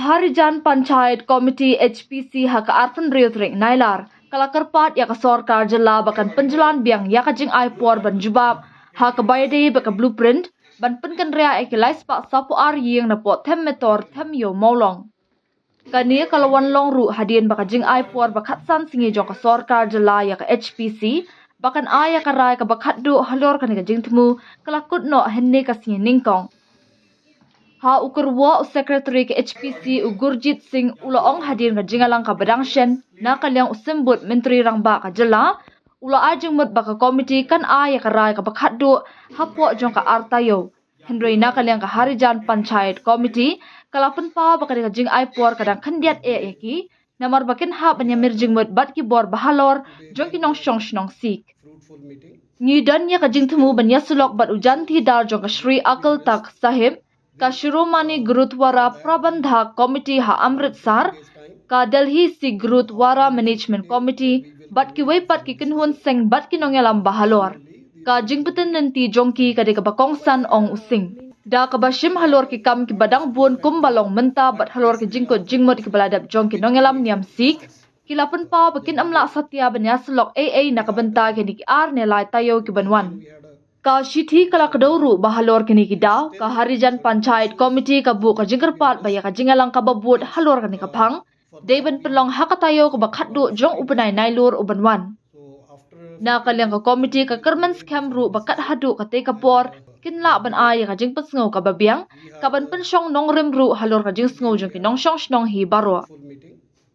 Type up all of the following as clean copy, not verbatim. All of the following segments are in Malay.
Harijan Panchayat Komiti HPC haka arpan riutring nailar kalakarpat ya ka sorkar jela bakan penjalan biang ya ka jing aipor ban jubab haka bayade baka blueprint ban penkan rea ekilais pak sapu ar ying na pot them metor them yo maulong. Kania kalawan long ru hadian baka jing aipor bakat san singi jong ka sorkar jela ya ka HPC bakan aya ka rai ka bakat du halor ka jing temu kalakut no henne ka singi ningkong. Ha ukurwa Secretary ke HPC Gurjit Singh ulaong hadir nga jingalang ka badangsyen na kalyang usimbut menteri rangba ka jela ula ajeng mut baka komiti kan aya karay ka bakhaddo hapo jong ka artayo Henry na kalyang ka Harijan Panchayat Committee kalapan pa baka ka jing aipor kadang kandiat eki namar bakin ha banyamir jing mut bat ki bor bahalor jong kinong shnong sik ngidan ya ka jing temu banya sulok bat ujanti dar jong ka Shri Akal Tak Sahib ka Shiromani Gurudwara Prabandhak Committee ha Amritsar ka Delhi si Gurudwara Management Committee bat ki weipat ki kinhun seng bat ki nongelam bahalor ka jingpeten nanti jongki ka de ka bakongsan ong using da ka bashim halor ki kam ki badang bun kumbalong menta bat halor ki jingkot jingmot ki baladap jongki nongelam niam sik kilapan pa bakin amla satya banya slok AA na ka benta ki ni ar ne lai tayo ki banwan ka shithi kala kadawru bahalor kini kidaw ka Harijan Panchayat Committee ka bu ka jingerpat baya ka jingalang ka babut halor kani ka phang deban penlong hakatayo ka bakhatdu jong upanay nailur ubanwan na kalyang ka committee ka kerman scam ru bakat hadu ka te kapor kinla ban ay ka jing pasngaw ka babiang ka ban pensyong nong rim ru halor ka jing sngaw jong kinong syong shnong hi baro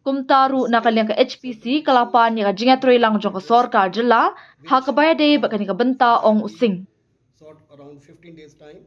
kumtaru na kalyang ka HPC kalapan ya ka jingatroy lang jong ka sorkar jela hakabaya de bakani ka benta ong using.